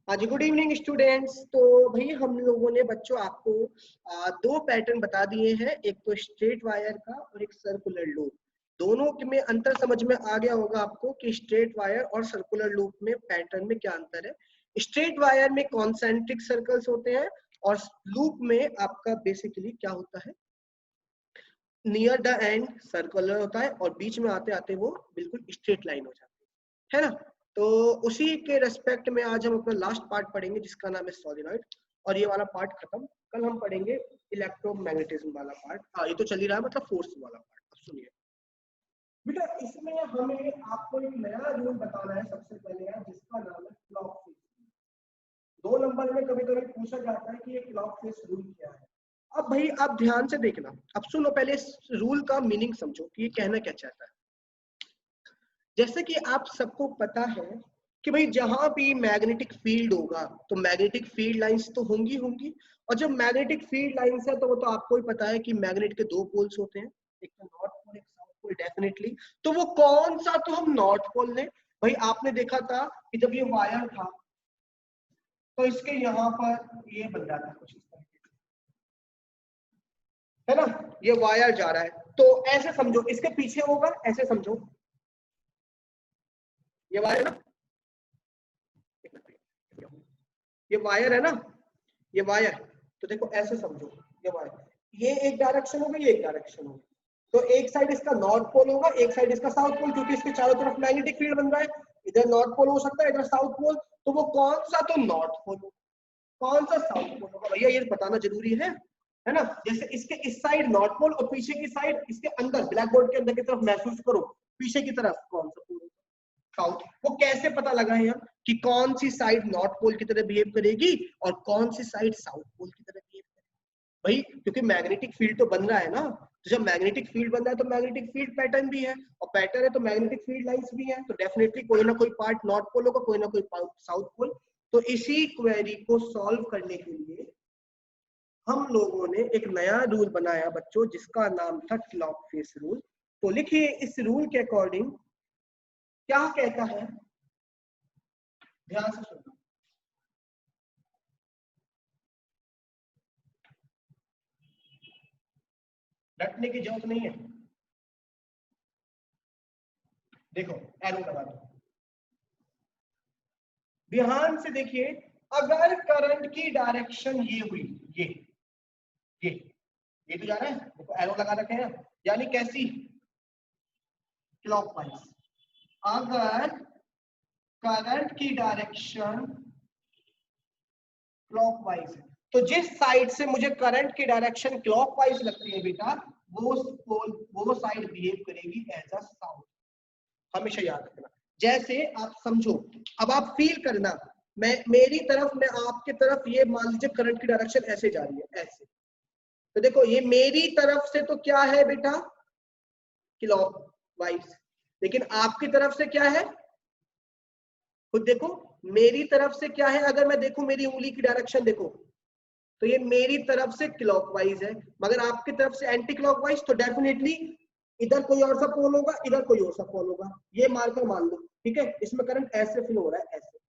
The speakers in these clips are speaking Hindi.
हाँ जी, गुड इवनिंग स्टूडेंट्स। तो भाई हम लोगों ने बच्चों आपको दो पैटर्न बता दिए हैं, एक तो स्ट्रेट वायर का और एक सर्कुलर लूप। दोनों में अंतर समझ में आ गया होगा आपको कि स्ट्रेट वायर और सर्कुलर लूप में पैटर्न में क्या अंतर है। स्ट्रेट वायर में कॉन्सेंट्रिक सर्कल्स होते हैं और लूप में आपका बेसिकली क्या होता है, नियर द एंड सर्कुलर होता है और बीच में आते आते वो बिल्कुल स्ट्रेट लाइन हो जाती है ना। तो उसी के रेस्पेक्ट में आज हम अपना लास्ट पार्ट पढ़ेंगे जिसका नाम है सोलेनॉइड, और ये वाला पार्ट खत्म। कल हम पढ़ेंगे इलेक्ट्रोमैग्नेटिज्म वाला पार्ट। हाँ, ये तो चल ही रहा है, मतलब फोर्स वाला पार्ट। अब सुनिए बेटा, इसमें हमें आपको एक नया रूल बताना है सबसे पहले यार, जिसका नाम है क्लॉक फेस। 2 नंबर में कभी कभी पूछा जाता है कि ये क्लॉक फेस रूल क्या है। अब भाई आप ध्यान से देखना, अब सुनो, पहले इस रूल का मीनिंग समझो कि ये कहना क्या चाहता है। जैसे कि आप सबको पता है कि भाई जहां भी मैग्नेटिक फील्ड होगा तो मैग्नेटिक फील्ड लाइंस तो होंगी होंगी, और जब मैग्नेटिक फील्ड लाइंस है तो वो तो आपको ही पता है कि मैग्नेट के दो पोल्स होते हैं, एक तो नॉर्थ पोल एक साउथ पोल डेफिनेटली। तो वो कौन सा, तो हम नॉर्थ पोल ने। भाई आपने देखा था कि जब ये वायर था तो इसके यहाँ पर ये बन रहा था कुछ इस तरीके से, है ना। ये वायर जा रहा है तो ऐसे समझो, इसके पीछे होगा, ऐसे समझो ये वायर है ना, ये वायर है ना, ये वायर। तो देखो ऐसे समझो, ये वायर, ये एक डायरेक्शन होगा, ये एक डायरेक्शन होगा। तो एक साइड इसका नॉर्थ पोल होगा, एक साइड इसका साउथ पोल, क्योंकि इसके चारों तरफ मैग्नेटिक फील्ड बन रहा है। इधर नॉर्थ पोल हो सकता है, इधर साउथ पोल। तो वो कौन सा, तो नॉर्थ पोल, कौन सा साउथ पोल होगा, भैया ये बताना जरूरी है ना। जैसे इसके इस साइड नॉर्थ पोल और पीछे की साइड, इसके अंदर ब्लैक बोर्ड के अंदर की तरफ महसूस करो, पीछे की तरफ कौन सा पोल, साउथ। वो कैसे पता लगाएं हम कि कौन सी साइड नॉर्थ पोल की तरह बिहेव करेगी और कौन सी साइड साउथ पोल की तरह बिहेव करेगी। भाई क्योंकि मैग्नेटिक फील्ड तो बन रहा है ना, तो जब मैग्नेटिक फील्ड बन रहा है तो मैग्नेटिक फील्ड पैटर्न भी है, और पैटर्न है तो मैग्नेटिक फील्ड लाइंस भी है, तो डेफिनेटली कोई ना कोई पार्ट नॉर्थ पोल होगा, कोई ना कोई साउथ पोल। तो इसी क्वेरी को सॉल्व करने के लिए हम लोगों ने एक नया रूल बनाया बच्चों, जिसका नाम था क्लॉक फेस रूल। तो लिखिए, इस रूल के अकॉर्डिंग क्या कहता है, ध्यान से सुनना। रटने की जरूरत नहीं है, देखो एरो लगा दो, ध्यान से देखिए। अगर करंट की डायरेक्शन ये हुई, ये ये ये तो जा रहा है, देखो एरो लगा रखे हैं, यानी कैसी, क्लॉकवाइज। अगर करंट की डायरेक्शन क्लॉकवाइज है तो जिस साइड से मुझे करंट की डायरेक्शन क्लॉकवाइज लगती है बेटा, वो साइड बिहेव करेगी एज अ साउथ। हमेशा याद रखना। जैसे आप समझो, अब आप फील करना, मेरी तरफ, मैं आपके तरफ, ये मान लीजिए करंट की डायरेक्शन ऐसे जा रही है, ऐसे। तो देखो ये मेरी तरफ से तो क्या है बेटा, क्लॉकवाइज, लेकिन आपकी तरफ से क्या है, खुद देखो। मेरी तरफ से क्या है, अगर मैं देखूं मेरी उंगली की डायरेक्शन देखो, तो ये मेरी तरफ से क्लॉकवाइज है, मगर आपकी तरफ से एंटी क्लॉकवाइज। तो डेफिनेटली इधर कोई और सा पोल होगा, इधर कोई और सा पोल होगा, ये मार्कर मान लो, ठीक है। इसमें करंट ऐसे फ्लो हो रहा है, ऐसे।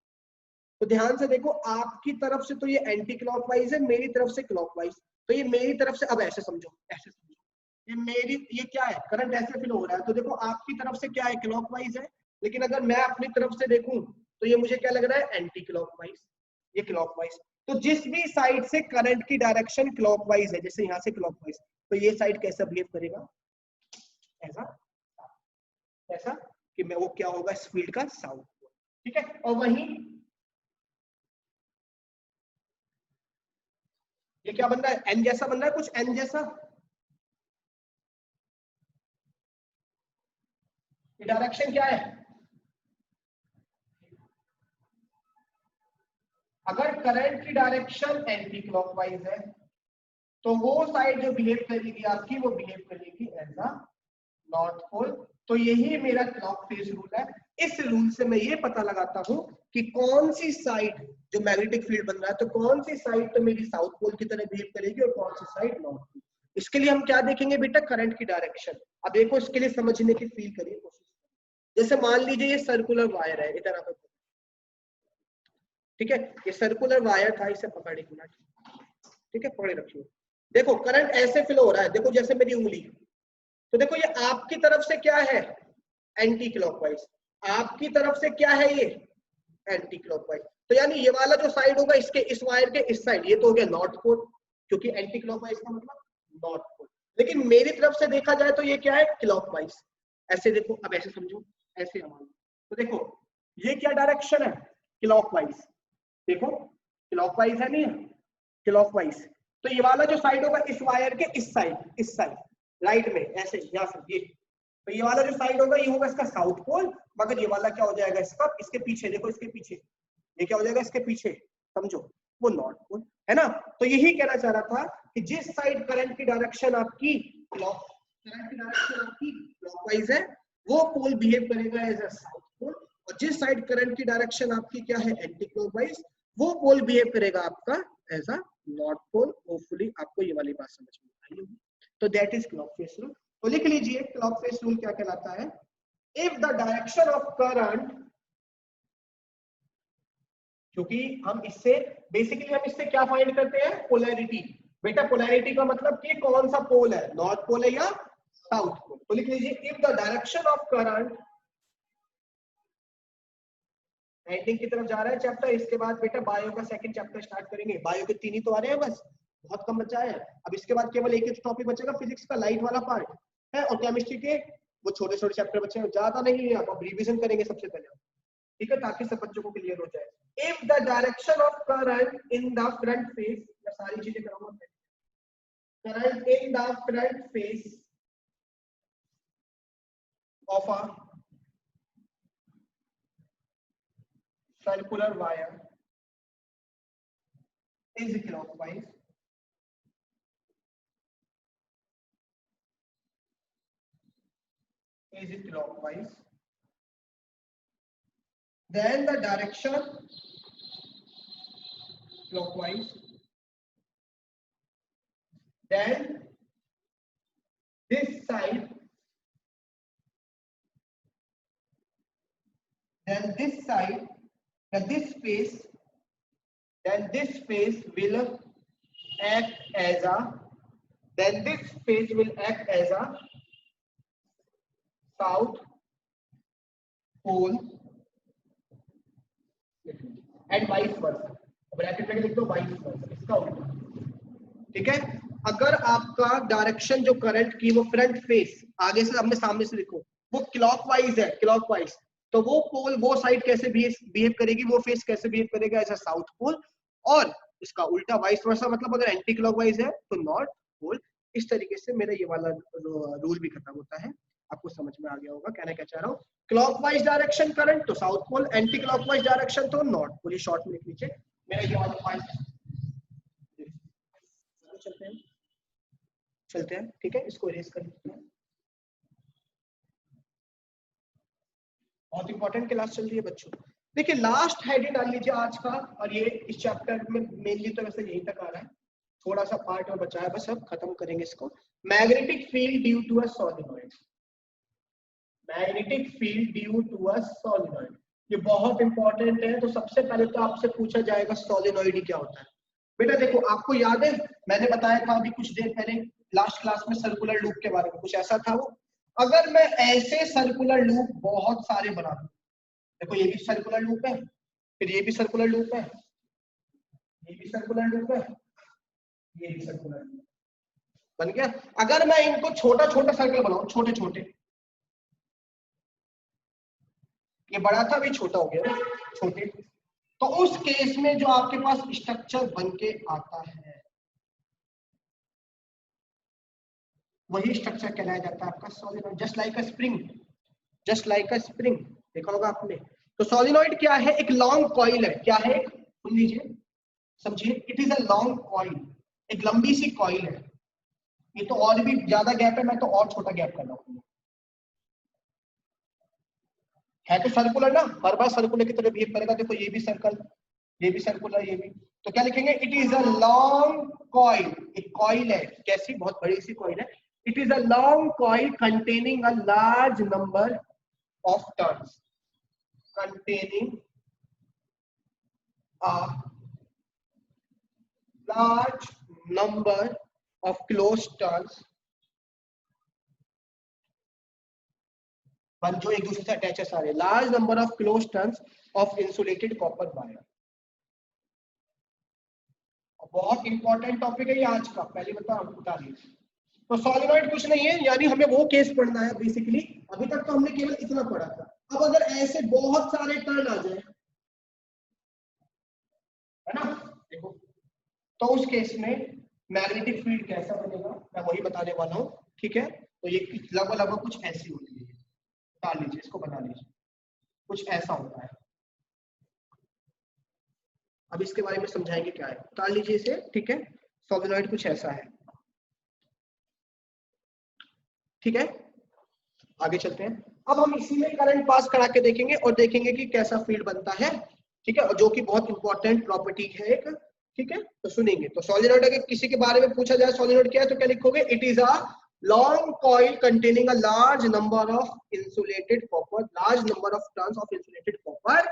तो ध्यान से देखो, आपकी तरफ से तो ये एंटी क्लॉकवाइज है, मेरी तरफ से क्लॉकवाइज। तो ये मेरी तरफ से, अब ऐसे समझो, ऐसे समझो, ये मेरी, ये क्या है, करंट ऐसे फ्लो हो रहा है, तो देखो आपकी तरफ से क्या है, क्लॉकवाइज है। लेकिन अगर मैं अपनी तरफ से देखूं तो ये मुझे क्या लग रहा है, एंटी क्लॉकवाइज, ये क्लॉकवाइज। तो जिस भी साइड से करंट की डायरेक्शन क्लॉकवाइज है, जैसे यहाँ से क्लॉकवाइज, तो ये साइड कैसा बिहेव करेगा, ऐसा, ऐसा, कि मैं वो क्या होगा, इस फील्ड का साउथ, ठीक है। और वहीं ये क्या बन रहा है, एन जैसा बन रहा है, कुछ एन जैसा। ये डायरेक्शन क्या है, अगर करंट की डायरेक्शन एंटी क्लॉकवाइज है तो वो साइड जो बिहेव करेगी आपकी, वो बिहेव करेगी एज अ नॉर्थ पोल। तो यही मेरा क्लॉक फेज रूल है। इस रूल से मैं ये पता लगाता हूं कि कौन सी साइड जो मैग्नेटिक फील्ड बन रहा है, तो कौन सी साइड तो मेरी साउथ पोल की तरह बिहेव करेगी और कौन सी साइड नॉर्थ पोल। इसके लिए हम क्या देखेंगे बेटा, करंट की डायरेक्शन। अब देखो इसके लिए समझने की फील करिए, कोशिश। जैसे मान लीजिए ये सर्कुलर वायर है, इधर आप ठीक है, ये सर्कुलर वायर था, इसे पकड़ एक मिनट, ठीक है, पकड़े रखिए। देखो करंट ऐसे फ्लो हो रहा है, देखो जैसे मेरी उंगली, तो देखो ये आपकी तरफ से क्या है, एंटी क्लॉकवाइज, आपकी तरफ से क्या है, ये एंटी क्लॉकवाइज। तो यानी ये वाला जो साइड होगा इसके, इस वायर के इस साइड, ये तो हो गया नॉर्थ पोल, क्योंकि एंटी क्लॉकवाइज का मतलब नॉर्थ पोल। लेकिन मेरी तरफ से देखा जाए तो ये क्या है, क्लॉकवाइज। ऐसे देखो, अब ऐसे समझो, ऐसे हमारा, तो देखो ये क्या डायरेक्शन है, क्लॉकवाइज, देखो क्लॉकवाइज है, नहीं क्लॉकवाइज। तो ये वाला जो साइड होगा इस वायर के इस साइड राइट में, ऐसे यहाँ से ये, तो ये वाला जो साइड होगा ये होगा इसका साउथ पोल, मगर ये वाला क्या हो जाएगा इसका, इसके पीछे, देखो इसके पीछे, ये क्या हो जाएगा इसके पीछे, समझो, वो नॉर्थ पोल है ना। तो यही कहना चाह रहा था कि जिस साइड करंट की डायरेक्शन आपकी क्लॉकवाइज है, वो पोल बिहेव करेगा एज अ साउथ पोल, और जिस साइड करंट की डायरेक्शन आपकी क्या है, एंटी क्लॉकवाइज, वो पोल बिहेव करेगा आपका as a north pole. Hopefully आपको ये वाली बात समझ में आई होगी। तो that is clock face rule. तो लिख लीजिए क्लॉक फेस रूल क्या कहलाता है, if the direction of current, क्योंकि हम इससे बेसिकली हम इससे क्या फाइंड करते हैं, पोलैरिटी। बेटा पोलैरिटी का मतलब कि कौन सा पोल है, नॉर्थ पोल है या साउथ पोल। तो लिख लीजिए if the direction of current, ending की तरफ जा रहा है चैप्टर, इसके बाद बेटा बायो का सेकंड चैप्टर स्टार्ट करेंगे। बायो के 3 ही तो आ रहे हैं बस, बहुत कम बचा है। अब इसके बाद केवल एक ही टॉपिक बचेगा, फिजिक्स का लाइट वाला पार्ट है, और केमिस्ट्री के वो छोटे छोटे चैप्टर बचे हैं, ज्यादा नहीं है। अब रिवीजन करेंगे सबसे पहले, ठीक है, ताकि सब बच्चों को क्लियर हो जाए। If the direction of current in the front face, मैं सारी चीजें कराऊंगा, current in the front face of a circular wire is clockwise, then the direction clockwise, then this side, then this side, then this space, then this space will act as a, then this space will act as a south pole and vice versa। Bracket में लिख दो vice versa, इसका उल्टा, ठीक है। अगर आपका डायरेक्शन जो करंट की वो फ्रंट फेस, आगे से हमने सामने से लिखो, वो क्लॉकवाइज है, क्लॉकवाइज, तो वो पोल, वो साइड कैसे बिहेव करेगी, वो फेस कैसे बिहेव करेगा, ऐसा साउथ पोल। और इसका उल्टा वाइस वर्सा, मतलब अगर एंटी क्लॉकवाइज है तो नॉर्थ पोल। इस तरीके से मेरा ये वाला रूल भी खत्म होता है। आपको समझ में आ गया होगा कहना क्या चाह रहा हूँ। क्लॉकवाइज डायरेक्शन करंट तो south pole, anti clockwise direction तो नॉर्थ पोल। ये शॉर्ट में लिख लीजिए, मेरा ये वाला पॉइंट। चलते हैं, ठीक है, इसको इरेज कर लेते हैं। बहुत इंपॉर्टेंट क्लास चल रही है बच्चों। देखिए लास्ट हेडिंग डाल लीजिए आज का, और ये इस चैप्टर में मेनली तो वैसे यहीं तक आ रहा है, थोड़ा सा पार्ट और बचा है, बस अब खत्म करेंगे इसको। Magnetic field due to a solenoid, magnetic field due to a solenoid, ये बहुत इंपॉर्टेंट है। तो सबसे पहले तो आपसे पूछा जाएगा सॉलिनॉइड क्या होता है। बेटा देखो आपको याद है मैंने बताया था अभी कुछ देर पहले लास्ट क्लास में सर्कुलर लूप के बारे में, कुछ ऐसा था वो। अगर मैं ऐसे सर्कुलर लूप बहुत सारे बना दूं, देखो ये भी सर्कुलर लूप है, फिर ये भी सर्कुलर लूप है, ये भी सर्कुलर लूप है, ये भी सर्कुलर लूप बन गया। अगर मैं इनको छोटा छोटा सर्कल बनाऊं, छोटे छोटे, ये बड़ा था भी छोटा हो गया ना, छोटे, तो उस केस में जो आपके पास स्ट्रक्चर बन के आता है वही स्ट्रक्चर कहलाया जाता है आपका सॉलिनॉइड। जस्ट लाइक अ स्प्रिंग, जस्ट लाइक अ स्प्रिंग, देखा होगा आपने। तो सॉलिनॉइड क्या है, एक लॉन्ग कॉइल है। क्या है, सुन लीजिए, समझिए, it is a long coil, एक लंबी सी कॉइल है। ये तो और भी ज्यादा गैप है, मैं तो और छोटा गैप कर रहा हूँ। है तो सर्कुलर ना, हर बार सर्कुलर की तरह बिहेव करेगा। देखो ये भी सर्कल, ये भी सर्कुलर, ये भी। तो क्या लिखेंगे, it is a long coil, एक कॉइल है, कैसी, बहुत बड़ी सी कॉइल है। It is a long coil containing a large number of turns, containing large number of closed turns जो एक दूसरे से अटैच है सारे, large number of close turns of insulated copper wire. बहुत इंपॉर्टेंट टॉपिक है ये आज का, पहले बता लीजिए। तो सॉलिनॉइड कुछ नहीं है, यानी हमें वो केस पढ़ना है बेसिकली। अभी तक तो हमने केवल इतना पढ़ा था। अब अगर ऐसे बहुत सारे टर्न आ जाए, है ना, देखो, तो उस केस में मैग्नेटिक फील्ड कैसा बनेगा मैं वही बताने वाला हूँ। ठीक है, तो ये लगभग कुछ ऐसी होती है, बता लीजिए, इसको बता लीजिए, कुछ ऐसा होता है। अब इसके बारे में समझाएंगे क्या है, बता लीजिए इसे। ठीक है, सॉलिनॉइड कुछ ऐसा है। ठीक है, आगे चलते हैं। अब हम इसी में करंट पास करा के देखेंगे और देखेंगे कि कैसा फील्ड बनता है। ठीक है, और जो कि बहुत इंपॉर्टेंट प्रॉपर्टी है एक। ठीक है, तो सुनेंगे। तो सॉलिनॉइड अगर किसी के बारे में पूछा जाए सॉलिनॉइड क्या है, तो क्या लिखोगे? It is a long coil containing a large number of insulated copper, large number of turns of insulated copper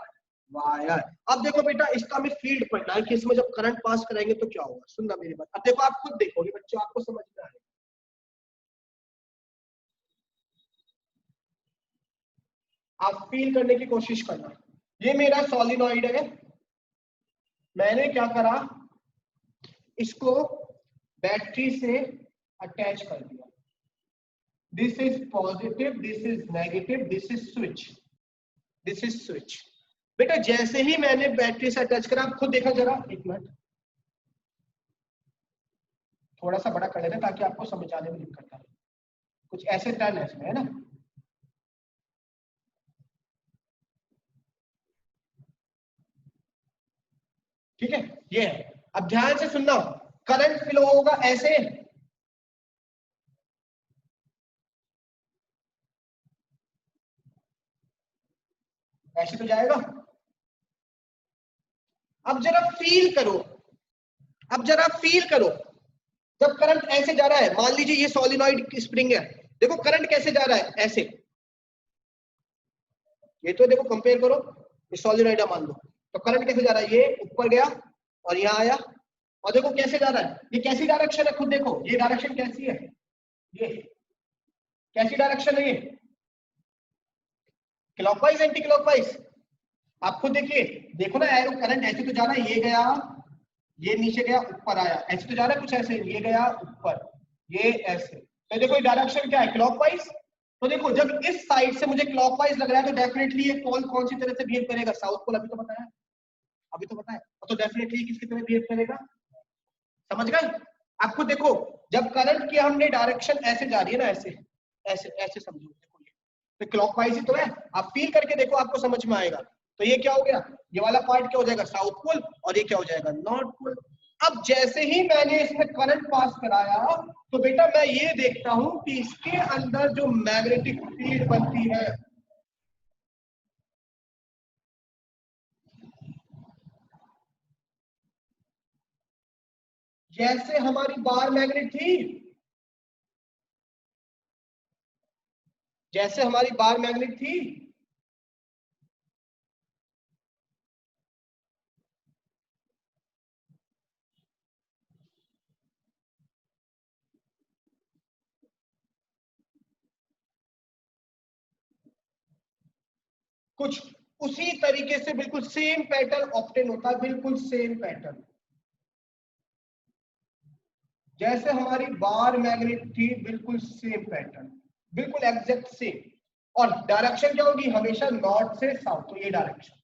wire. अब देखो बेटा, इसका हमें फील्ड पढ़ना है कि इसमें जब करंट पास कराएंगे तो क्या होगा। सुनना मेरी बात। अब देखो, आप खुद देखोगे बच्चों, आपको समझ में आएगा। आप फील करने की कोशिश करना। ये मेरा सॉलिनॉइड है, मैंने क्या करा, इसको बैटरी से अटैच कर दिया। This is positive, this is negative, this is switch, this is switch. बेटा जैसे ही मैंने बैटरी से अटैच करा, आप खुद देखा जरा, एक मिनट थोड़ा सा बड़ा कर लेते ताकि आपको समझ आने में दिक्कत आए। कुछ ऐसे टर्न है इसमें, है ना। ठीक है, ये है। अब ध्यान से सुनना, करंट फ्लो होगा ऐसे, ऐसे तो जाएगा। अब जरा फील करो, अब जरा फील करो, जब करंट ऐसे जा रहा है, मान लीजिए ये सॉलिनॉइड स्प्रिंग है, देखो करंट कैसे जा रहा है, ऐसे। ये तो देखो कंपेयर करो, ये सॉलिनॉइड है मान लो, तो करंट कैसे जा रहा है, ये ऊपर गया और यहाँ आया, और देखो कैसे जा रहा है, ये कैसी डायरेक्शन है, खुद देखो ये डायरेक्शन कैसी है, ये कैसी डायरेक्शन है, ये क्लॉकवाइज एंटी क्लॉकवाइज। आप खुद देखिए, देखो ना एरो, करंट ऐसे तो जा रहा है, ये गया, ये नीचे गया, ऊपर आया, ऐसे तो जा रहा है कुछ ऐसे, ये गया ऊपर, ये ऐसे, तो देखो ये डायरेक्शन क्या है, क्लॉकवाइज। तो देखो जब इस साइड से मुझे क्लॉकवाइज लग रहा है, तो डेफिनेटली ये पोल कौन सी तरह से बिहेव करेगा, साउथ पोल। अभी तो बताया, अभी तो बताया, तो डेफिनेटली किसकी तरह बिहेव करेगा, समझ गए। आपको देखो, जब करंट की हमने डायरेक्शन ऐसे जा रही है ना, ऐसे ऐसे ऐसे समझो, देखो ये तो क्लॉकवाइज ही तो है। आप फील करके देखो, आपको समझ में आएगा। तो ये क्या हो गया, ये वाला पार्ट क्या हो जाएगा, साउथ पोल, और ये क्या हो जाएगा, नॉर्थ पोल। अब जैसे ही मैंने इसमें करंट पास कराया, तो बेटा मैं ये देखता हूं कि इसके अंदर जो मैग्नेटिक फील्ड बनती है, जैसे हमारी बार मैग्नेट थी, जैसे हमारी बार मैग्नेट थी, कुछ उसी तरीके से बिल्कुल सेम पैटर्न ऑब्टेन होता है, बिल्कुल सेम पैटर्न। जैसे हमारी बार मैग्नेट थी, बिल्कुल सेम पैटर्न, बिल्कुल एग्जैक्ट सेम। और डायरेक्शन क्या होगी, हमेशा नॉर्थ से साउथ, तो ये डायरेक्शन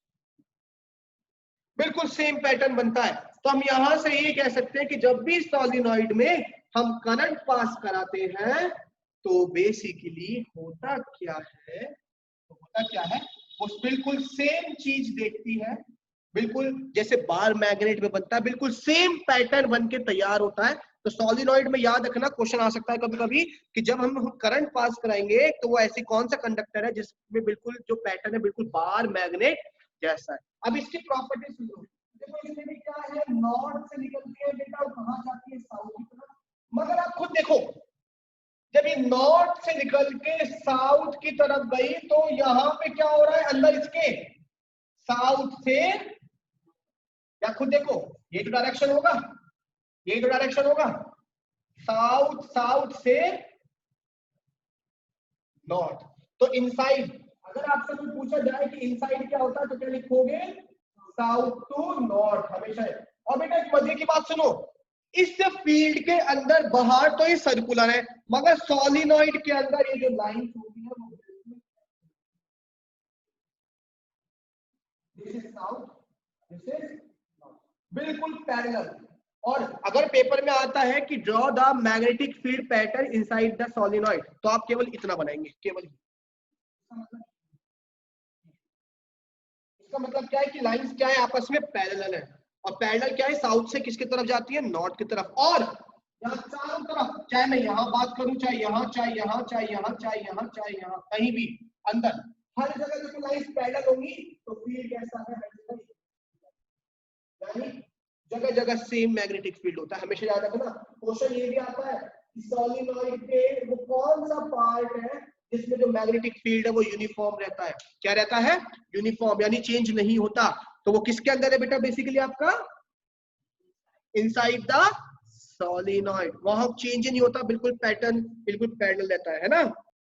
बिल्कुल सेम पैटर्न बनता है। तो हम यहां से ये कह सकते हैं कि जब भी सॉलिनॉइड में हम करंट पास कराते हैं, तो बेसिकली होता क्या है, तो होता क्या है, वो बिल्कुल सेम चीज देखती है, बिल्कुल जैसे बार मैग्नेट में बनता है, बिल्कुल सेम पैटर्न बन के तैयार होता है। तो सॉलिनॉइड में याद रखना, क्वेश्चन आ सकता है कभी कभी कि जब हम करंट पास कराएंगे, तो वो ऐसी कौन सा कंडक्टर है जिसमें बिल्कुल जो पैटर्न है बिल्कुल बार मैग्नेट जैसा है। अब इसकी प्रॉपर्टी सुनो, देखो इसमें भी क्या है, नॉर्थ से निकलती है बेटा, कहां जाती है, साउथ की तरफ। मगर आप खुद देखो, जब ये नॉर्थ से निकल के साउथ की तरफ गई, तो यहाँ पे क्या हो रहा है, अंदर इसके साउथ से या खुद देखो, ये जो डायरेक्शन होगा, ये जो डायरेक्शन होगा, साउथ साउथ से नॉर्थ। तो इनसाइड, अगर आपसे कोई पूछा जाए कि इनसाइड क्या होता है तो क्या लिखोगे, साउथ टू नॉर्थ हमेशा है। और बेटा एक मजे की बात सुनो, इस फील्ड के अंदर बाहर तो ये सर्कुलर है, मगर सोलिनॉइड के अंदर ये जो लाइन होती है वो this is south, this is north, बिल्कुल पैरेलल। और अगर पेपर में आता है कि draw the magnetic field pattern inside the solenoid, तो आप केवल इतना बनाएंगे, केवल। इसका मतलब क्या है कि लाइंस क्या है, आपस में पैरेलल है। और पैरेलल क्या है, साउथ से किसकी तरफ जाती है, नॉर्थ की तरफ। और यहाँ चारों तरफ, चाहे मैं यहाँ बात करूं, चाहे यहाँ, चाहे यहाँ, चाहे यहाँ, चाहे यहाँ, चाहे यहाँ, कहीं भी अंदर, हर जगह जब लाइंस पैरेलल होंगी तो फील्ड कैसा है, यानी जगह जगह सेम मैग्नेटिक फील्ड होता है। हमेशा याद रखना। क्वेश्चन ये भी आता है कि सोलिनॉइड के वो कौन सा पार्ट है जिसमें जो मैग्नेटिक फील्ड है वो यूनिफॉर्म रहता है। क्या रहता है, यूनिफॉर्म, यानी चेंज नहीं होता। तो वो किसके अंदर है बेटा, बेसिकली आपका इनसाइड द सोलिनॉइड। वहां चेंज नहीं होता, बिल्कुल पैटर्न बिल्कुल पैरेलल रहता है ना।